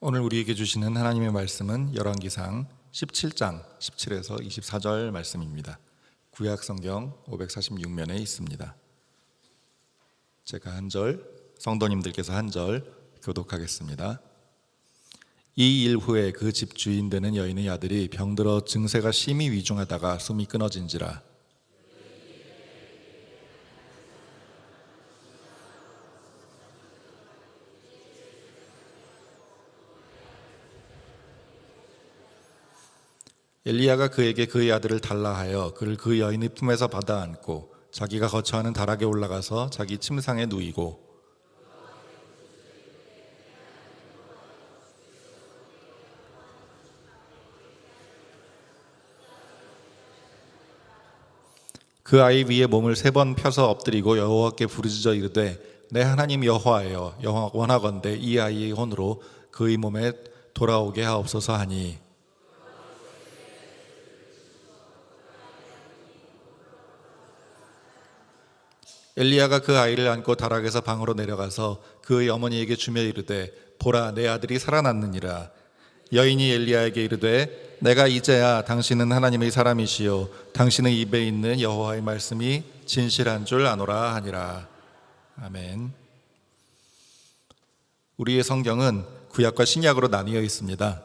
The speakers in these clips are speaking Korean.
오늘 우리에게 주시는 하나님의 말씀은 열왕기상 17장 17에서 24절 말씀입니다. 구약 성경 546면에 있습니다. 제가 한 절, 성도님들께서 한 절 교독하겠습니다. 이 일 후에 그 집 주인 되는 여인의 아들이 병들어 증세가 심히 위중하다가 숨이 끊어진지라. 엘리야가 그에게 그의 아들을 달라 하여 그를 그 여인의 품에서 받아 안고 자기가 거처하는 다락에 올라가서 자기 침상에 누이고 그 아이 위에 몸을 3번 펴서 엎드리고 여호와께 부르짖어 이르되 내 하나님 여호와여, 여호와 원하건대 이 아이의 혼으로 그의 몸에 돌아오게 하옵소서 하니, 엘리야가 그 아이를 안고 다락에서 방으로 내려가서 그의 어머니에게 주며 이르되 보라 내 아들이 살아났느니라. 여인이 엘리야에게 이르되 내가 이제야 당신은 하나님의 사람이시요 당신의 입에 있는 여호와의 말씀이 진실한 줄 아노라 하니라. 아멘. 우리의 성경은 구약과 신약으로 나뉘어 있습니다.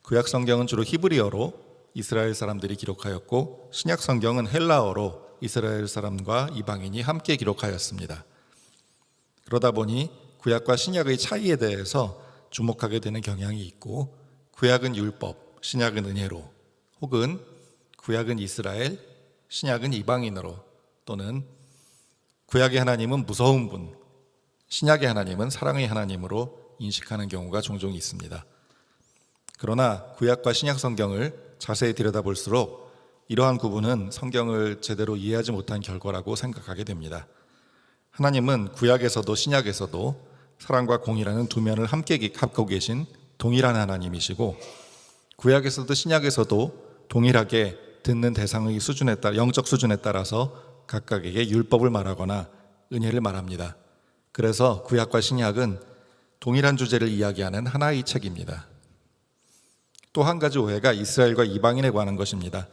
구약 성경은 주로 히브리어로 이스라엘 사람들이 기록하였고, 신약 성경은 헬라어로 이스라엘 사람과 이방인이 함께 기록하였습니다. 그러다 보니 구약과 신약의 차이에 대해서 주목하게 되는 경향이 있고, 구약은 율법, 신약은 은혜로, 혹은 구약은 이스라엘, 신약은 이방인으로, 또는 구약의 하나님은 무서운 분, 신약의 하나님은 사랑의 하나님으로 인식하는 경우가 종종 있습니다. 그러나 구약과 신약 성경을 자세히 들여다볼수록 이러한 구분은 성경을 제대로 이해하지 못한 결과라고 생각하게 됩니다. 하나님은 구약에서도 신약에서도 사랑과 공의라는 두 면을 함께 갖고 계신 동일한 하나님이시고, 구약에서도 신약에서도 동일하게 듣는 대상의 수준에 따라, 영적 수준에 따라서 각각에게 율법을 말하거나 은혜를 말합니다. 그래서 구약과 신약은 동일한 주제를 이야기하는 하나의 책입니다. 또 한 가지 오해가 이스라엘과 이방인에 관한 것입니다.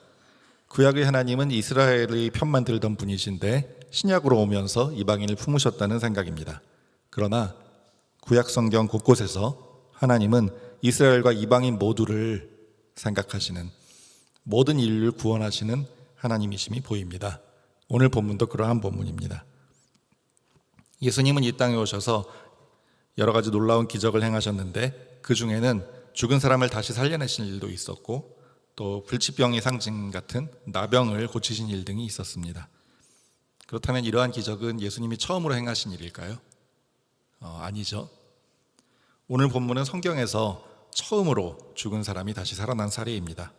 구약의 하나님은 이스라엘의 편만 들던 분이신데 신약으로 오면서 이방인을 품으셨다는 생각입니다. 그러나 구약 성경 곳곳에서 하나님은 이스라엘과 이방인 모두를 생각하시는, 모든 인류를 구원하시는 하나님이심이 보입니다. 오늘 본문도 그러한 본문입니다. 예수님은 이 땅에 오셔서 여러 가지 놀라운 기적을 행하셨는데, 그 중에는 죽은 사람을 다시 살려내신 일도 있었고, 또 불치병의 상징 같은 나병을 고치신 일 등이 있었습니다. 그렇다면 이러한 기적은 예수님이 처음으로 행하신 일일까요? 아니죠. 오늘 본문은 성경에서 처음으로 죽은 사람이 다시 살아난 사례입니다.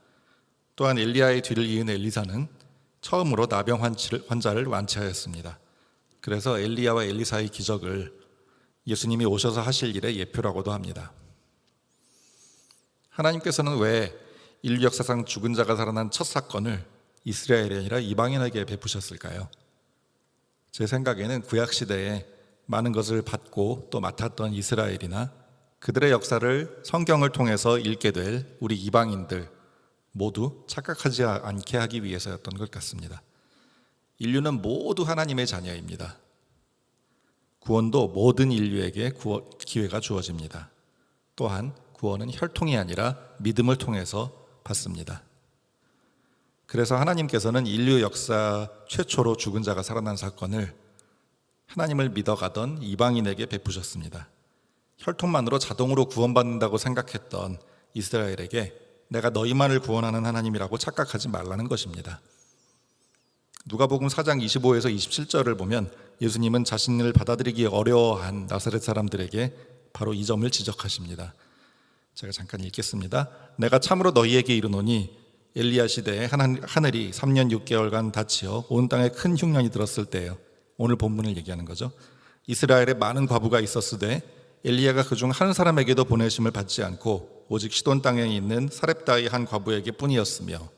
또한 엘리야의 뒤를 이은 엘리사는 처음으로 나병 환자를 완치하였습니다. 그래서 엘리야와 엘리사의 기적을 예수님이 오셔서 하실 일의 예표라고도 합니다. 하나님께서는 왜 인류 역사상 죽은 자가 살아난 첫 사건을 이스라엘이 아니라 이방인에게 베푸셨을까요? 제 생각에는 구약시대에 많은 것을 받고 또 맡았던 이스라엘이나 그들의 역사를 성경을 통해서 읽게 될 우리 이방인들 모두 착각하지 않게 하기 위해서였던 것 같습니다. 인류는 모두 하나님의 자녀입니다. 구원도 모든 인류에게 기회가 주어집니다. 또한 구원은 혈통이 아니라 믿음을 통해서 받습니다. 그래서 하나님께서는 인류 역사 최초로 죽은 자가 살아난 사건을 하나님을 믿어가던 이방인에게 베푸셨습니다. 혈통만으로 자동으로 구원받는다고 생각했던 이스라엘에게 내가 너희만을 구원하는 하나님이라고 착각하지 말라는 것입니다. 누가복음 4장 25에서 27절을 보면 예수님은 자신을 받아들이기 어려워한 나사렛 사람들에게 바로 이 점을 지적하십니다. 제가 잠깐 읽겠습니다. 내가 참으로 너희에게 이르노니 엘리야 시대에 하늘이 3년 6개월간 닫히어 온 땅에 큰 흉년이 들었을 때예요. 오늘 본문을 얘기하는 거죠. 이스라엘에 많은 과부가 있었으되 엘리야가 그중 한 사람에게도 보내심을 받지 않고 오직 시돈 땅에 있는 사렙다의 한 과부에게 뿐이었으며,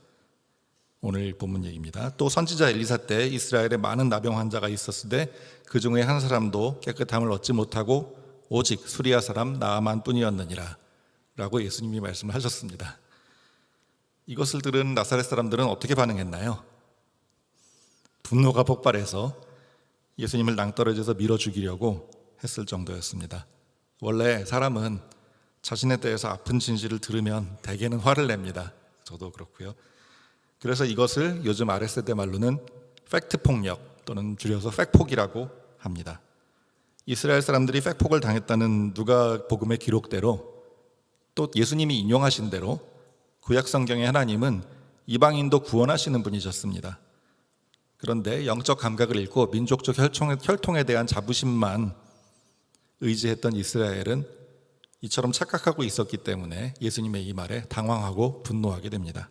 오늘 본문 얘기입니다. 또 선지자 엘리사 때 이스라엘에 많은 나병 환자가 있었으되 그 중에 한 사람도 깨끗함을 얻지 못하고 오직 수리아 사람 나아만 뿐이었느니라. 라고 예수님이 말씀을 하셨습니다. 이것을 들은 나사렛 사람들은 어떻게 반응했나요? 분노가 폭발해서 예수님을 낭떠러지에서 밀어 죽이려고 했을 정도였습니다. 원래 사람은 자신에 대해서 아픈 진실을 들으면 대개는 화를 냅니다. 저도 그렇고요. 그래서 이것을 요즘 R세대 말로는 팩트 폭력 또는 줄여서 팩폭이라고 합니다. 이스라엘 사람들이 팩폭을 당했다는 누가복음의 기록대로 또 예수님이 인용하신 대로 구약 성경의 하나님은 이방인도 구원하시는 분이셨습니다. 그런데 영적 감각을 잃고 민족적 혈통에 대한 자부심만 의지했던 이스라엘은 이처럼 착각하고 있었기 때문에 예수님의 이 말에 당황하고 분노하게 됩니다.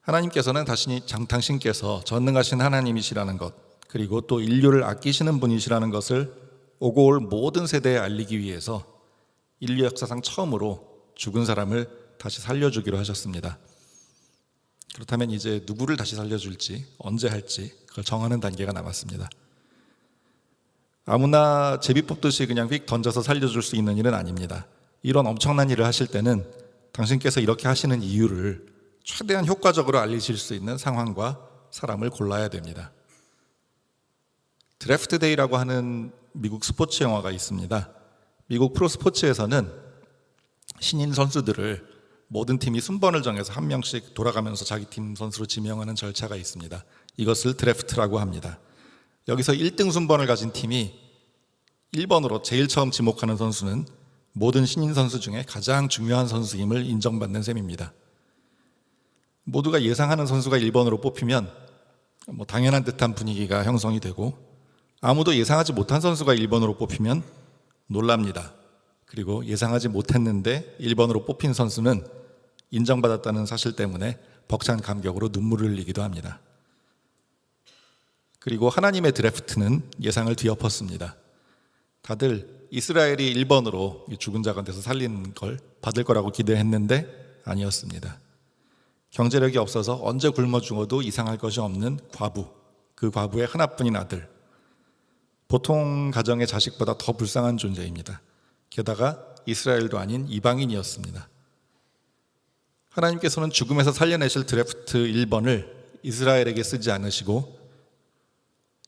하나님께서는 당신께서 전능하신 하나님이시라는 것, 그리고 또 인류를 아끼시는 분이시라는 것을 오고 올 모든 세대에 알리기 위해서 인류 역사상 처음으로 죽은 사람을 다시 살려주기로 하셨습니다. 그렇다면 이제 누구를 다시 살려줄지, 언제 할지 그걸 정하는 단계가 남았습니다. 아무나 제비 뽑듯이 그냥 휙 던져서 살려줄 수 있는 일은 아닙니다. 이런 엄청난 일을 하실 때는 당신께서 이렇게 하시는 이유를 최대한 효과적으로 알리실 수 있는 상황과 사람을 골라야 됩니다. 드래프트 데이라고 하는 미국 스포츠 영화가 있습니다. 미국 프로스포츠에서는 신인 선수들을 모든 팀이 순번을 정해서 한 명씩 돌아가면서 자기 팀 선수로 지명하는 절차가 있습니다. 이것을 드래프트라고 합니다. 여기서 1등 순번을 가진 팀이 1번으로 제일 처음 지목하는 선수는 모든 신인 선수 중에 가장 중요한 선수임을 인정받는 셈입니다. 모두가 예상하는 선수가 1번으로 뽑히면 당연한 듯한 분위기가 형성이 되고, 아무도 예상하지 못한 선수가 1번으로 뽑히면 놀랍니다. 그리고 예상하지 못했는데 1번으로 뽑힌 선수는 인정받았다는 사실 때문에 벅찬 감격으로 눈물을 흘리기도 합니다. 그리고 하나님의 드래프트는 예상을 뒤엎었습니다. 다들 이스라엘이 1번으로 죽은 자 가운데서 살린 걸 받을 거라고 기대했는데 아니었습니다. 경제력이 없어서 언제 굶어 죽어도 이상할 것이 없는 과부, 그 과부의 하나뿐인 아들, 보통 가정의 자식보다 더 불쌍한 존재입니다. 게다가 이스라엘도 아닌 이방인이었습니다. 하나님께서는 죽음에서 살려내실 드래프트 1번을 이스라엘에게 쓰지 않으시고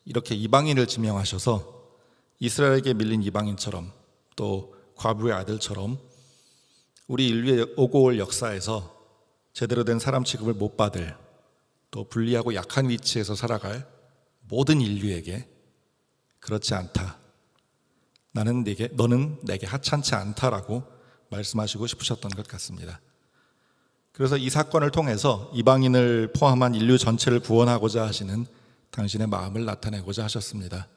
이렇게 이방인을 지명하셔서 이스라엘에게 밀린 이방인처럼, 또 과부의 아들처럼 우리 인류의 오고 올 역사에서 제대로 된 사람 취급을 못 받을, 또 불리하고 약한 위치에서 살아갈 모든 인류에게 그렇지 않다, 너는 내게 하찮지 않다라고 말씀하시고 싶으셨던 것 같습니다. 그래서 이 사건을 통해서 이방인을 포함한 인류 전체를 구원하고자 하시는 당신의 마음을 나타내고자 하셨습니다.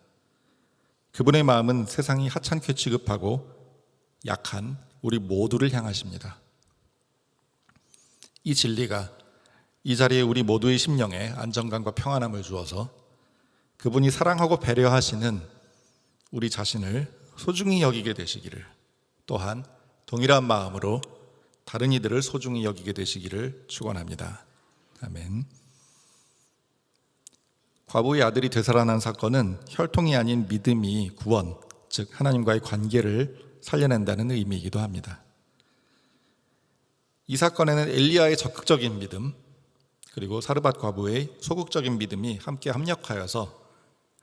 그분의 마음은 세상이 하찮게 취급하고 약한 우리 모두를 향하십니다. 이 진리가 이 자리에 우리 모두의 심령에 안정감과 평안함을 주어서 그분이 사랑하고 배려하시는 우리 자신을 소중히 여기게 되시기를, 또한 동일한 마음으로 다른 이들을 소중히 여기게 되시기를 축원합니다. 아멘. 과부의 아들이 되살아난 사건은 혈통이 아닌 믿음이 구원, 즉 하나님과의 관계를 살려낸다는 의미이기도 합니다. 이 사건에는 엘리야의 적극적인 믿음, 그리고 사르밧 과부의 소극적인 믿음이 함께 합력하여서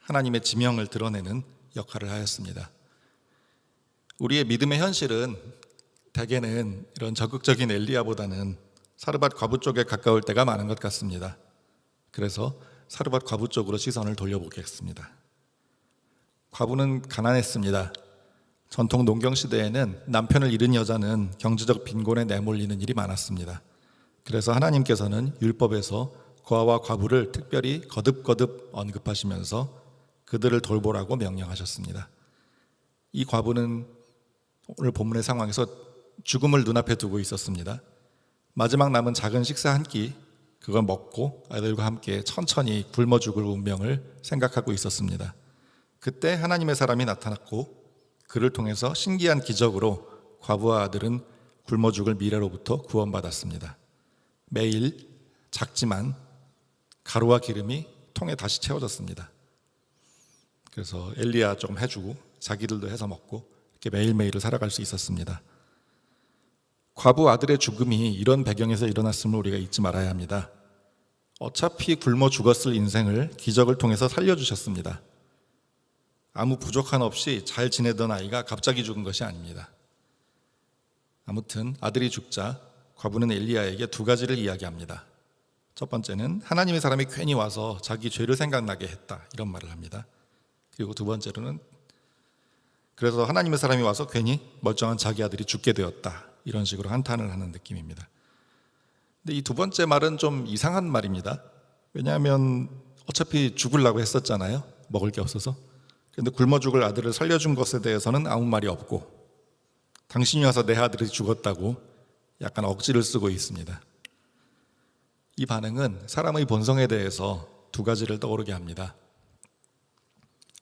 하나님의 지명을 드러내는 역할을 하였습니다. 우리의 믿음의 현실은 대개는 이런 적극적인 엘리야보다는 사르밧 과부 쪽에 가까울 때가 많은 것 같습니다. 그래서 사르밧 과부 쪽으로 시선을 돌려보겠습니다. 과부는 가난했습니다. 전통 농경 시대에는 남편을 잃은 여자는 경제적 빈곤에 내몰리는 일이 많았습니다. 그래서 하나님께서는 율법에서 고아와 과부를 특별히 거듭거듭 언급하시면서 그들을 돌보라고 명령하셨습니다. 이 과부는 오늘 본문의 상황에서 죽음을 눈앞에 두고 있었습니다. 마지막 남은 작은 식사 한 끼, 그걸 먹고 아들과 함께 천천히 굶어 죽을 운명을 생각하고 있었습니다. 그때 하나님의 사람이 나타났고 그를 통해서 신기한 기적으로 과부와 아들은 굶어 죽을 미래로부터 구원받았습니다. 매일 작지만 가루와 기름이 통에 다시 채워졌습니다. 그래서 엘리야 조금 해주고 자기들도 해서 먹고 이렇게 매일매일을 살아갈 수 있었습니다. 과부 아들의 죽음이 이런 배경에서 일어났음을 우리가 잊지 말아야 합니다. 어차피 굶어 죽었을 인생을 기적을 통해서 살려주셨습니다. 아무 부족한 없이 잘 지내던 아이가 갑자기 죽은 것이 아닙니다. 아무튼 아들이 죽자 과부는 엘리야에게 두 가지를 이야기합니다. 첫 번째는 하나님의 사람이 괜히 와서 자기 죄를 생각나게 했다, 이런 말을 합니다. 그리고 두 번째로는 그래서 하나님의 사람이 와서 괜히 멀쩡한 자기 아들이 죽게 되었다, 이런 식으로 한탄을 하는 느낌입니다. 근데 이 두 번째 말은 좀 이상한 말입니다. 왜냐하면 어차피 죽으려고 했었잖아요. 먹을 게 없어서. 그런데 굶어 죽을 아들을 살려준 것에 대해서는 아무 말이 없고, 당신이 와서 내 아들이 죽었다고 약간 억지를 쓰고 있습니다. 이 반응은 사람의 본성에 대해서 두 가지를 떠오르게 합니다.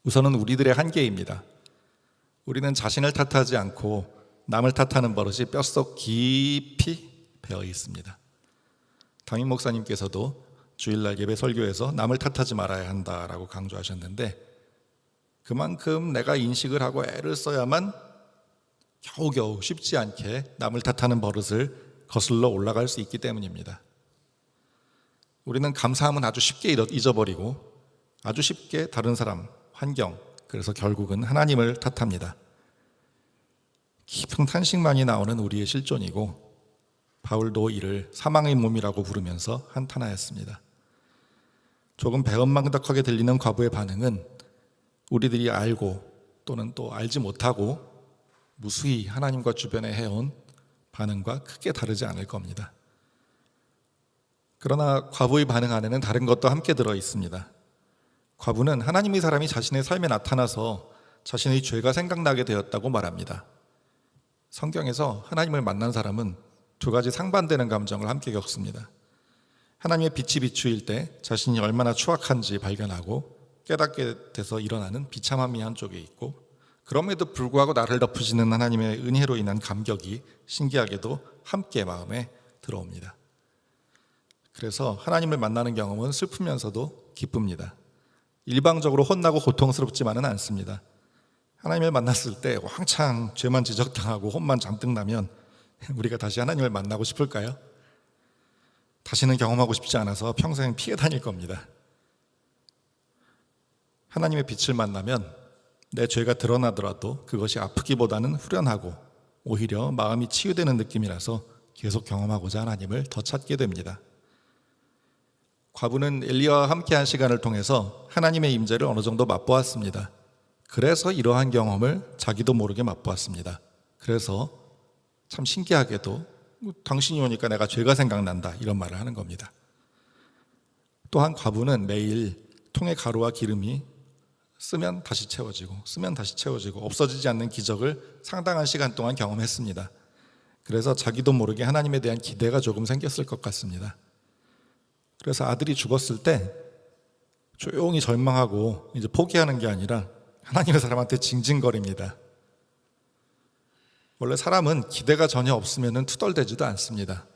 우선은 우리들의 한계입니다. 우리는 자신을 탓하지 않고 남을 탓하는 버릇이 뼛속 깊이 배어 있습니다. 담임 목사님께서도 주일날 예배 설교에서 남을 탓하지 말아야 한다라고 강조하셨는데, 그만큼 내가 인식을 하고 애를 써야만 겨우겨우 쉽지 않게 남을 탓하는 버릇을 거슬러 올라갈 수 있기 때문입니다. 우리는 감사함은 아주 쉽게 잊어버리고 아주 쉽게 다른 사람, 환경, 그래서 결국은 하나님을 탓합니다. 깊은 탄식만이 나오는 우리의 실존이고, 바울도 이를 사망의 몸이라고 부르면서 한탄하였습니다. 조금 배은망덕하게 들리는 과부의 반응은 우리들이 알고 또는 또 알지 못하고 무수히 하나님과 주변에 해온 반응과 크게 다르지 않을 겁니다. 그러나 과부의 반응 안에는 다른 것도 함께 들어 있습니다. 과부는 하나님의 사람이 자신의 삶에 나타나서 자신의 죄가 생각나게 되었다고 말합니다. 성경에서 하나님을 만난 사람은 두 가지 상반되는 감정을 함께 겪습니다. 하나님의 빛이 비추일 때 자신이 얼마나 추악한지 발견하고 깨닫게 돼서 일어나는 비참함이 한쪽에 있고, 그럼에도 불구하고 나를 덮으시는 하나님의 은혜로 인한 감격이 신기하게도 함께 마음에 들어옵니다. 그래서 하나님을 만나는 경험은 슬프면서도 기쁩니다. 일방적으로 혼나고 고통스럽지만은 않습니다. 하나님을 만났을 때 왕창 죄만 지적당하고 혼만 잔뜩 나면 우리가 다시 하나님을 만나고 싶을까요? 다시는 경험하고 싶지 않아서 평생 피해 다닐 겁니다. 하나님의 빛을 만나면 내 죄가 드러나더라도 그것이 아프기보다는 후련하고 오히려 마음이 치유되는 느낌이라서 계속 경험하고자 하나님을 더 찾게 됩니다. 과부는 엘리야와 함께한 시간을 통해서 하나님의 임재를 어느 정도 맛보았습니다. 그래서 이러한 경험을 자기도 모르게 맛보았습니다. 그래서 참 신기하게도 당신이 오니까 내가 죄가 생각난다, 이런 말을 하는 겁니다. 또한 과부는 매일 통에 가루와 기름이 쓰면 다시 채워지고 쓰면 다시 채워지고 없어지지 않는 기적을 상당한 시간 동안 경험했습니다. 그래서 자기도 모르게 하나님에 대한 기대가 조금 생겼을 것 같습니다. 그래서 아들이 죽었을 때 조용히 절망하고 이제 포기하는 게 아니라 하나님의 사람한테 징징거립니다. 원래 사람은 기대가 전혀 없으면 투덜대지도 않습니다.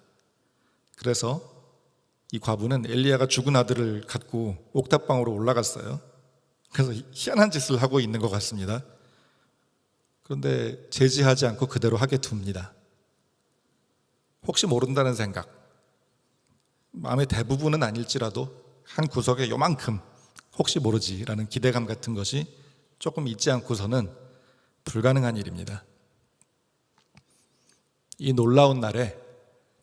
그래서 이 과부는 엘리야가 죽은 아들을 갖고 옥탑방으로 올라갔어요. 그래서 희한한 짓을 하고 있는 것 같습니다. 그런데 제지하지 않고 그대로 하게 둡니다. 혹시 모른다는 생각, 마음의 대부분은 아닐지라도 한 구석에 요만큼 혹시 모르지라는 기대감 같은 것이 조금 있지 않고서는 불가능한 일입니다. 이 놀라운 날에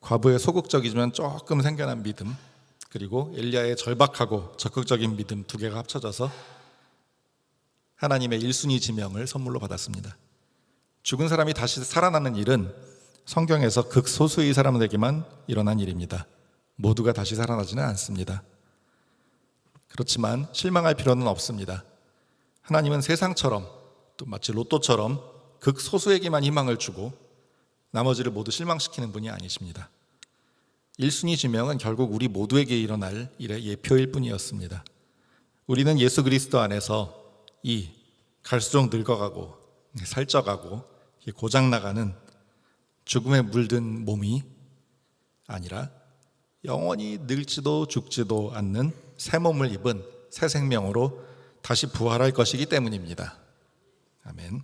과부의 소극적이지만 조금 생겨난 믿음, 그리고 엘리야의 절박하고 적극적인 믿음 두 개가 합쳐져서 하나님의 1순위 지명을 선물로 받았습니다. 죽은 사람이 다시 살아나는 일은 성경에서 극소수의 사람에게만 일어난 일입니다. 모두가 다시 살아나지는 않습니다. 그렇지만 실망할 필요는 없습니다. 하나님은 세상처럼 또 마치 로또처럼 극소수에게만 희망을 주고 나머지를 모두 실망시키는 분이 아니십니다. 1순위 지명은 결국 우리 모두에게 일어날 일의 예표일 뿐이었습니다. 우리는 예수 그리스도 안에서 이 갈수록 늙어가고 살쪄가고 고장나가는 죽음에 물든 몸이 아니라 영원히 늙지도 죽지도 않는 새 몸을 입은 새 생명으로 다시 부활할 것이기 때문입니다. 아멘.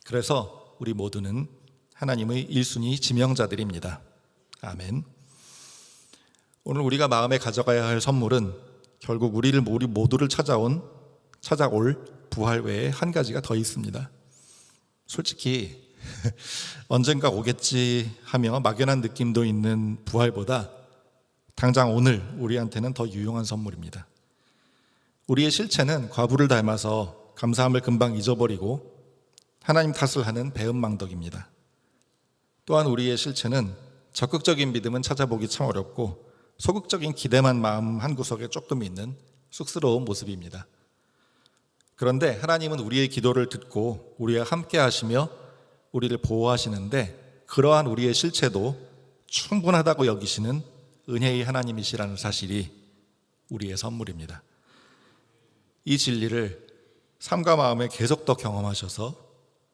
그래서 우리 모두는 하나님의 1순위 지명자들입니다. 아멘. 오늘 우리가 마음에 가져가야 할 선물은 결국 우리 모두를 찾아올 부활 외에 한 가지가 더 있습니다. 솔직히 언젠가 오겠지 하며 막연한 느낌도 있는 부활보다 당장 오늘 우리한테는 더 유용한 선물입니다. 우리의 실체는 과부를 닮아서 감사함을 금방 잊어버리고 하나님 탓을 하는 배은망덕입니다. 또한 우리의 실체는 적극적인 믿음은 찾아보기 참 어렵고 소극적인 기대만 마음 한구석에 조금 있는 쑥스러운 모습입니다. 그런데 하나님은 우리의 기도를 듣고 우리와 함께 하시며 우리를 보호하시는데 그러한 우리의 실체도 충분하다고 여기시는 은혜의 하나님이시라는 사실이 우리의 선물입니다. 이 진리를 삶과 마음에 계속 더 경험하셔서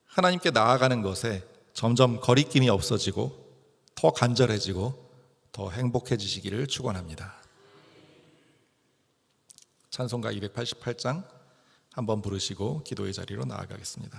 하나님께 나아가는 것에 점점 거리낌이 없어지고 더 간절해지고 더 행복해지시기를 축원합니다. 찬송가 288장 한번 부르시고 기도의 자리로 나아가겠습니다.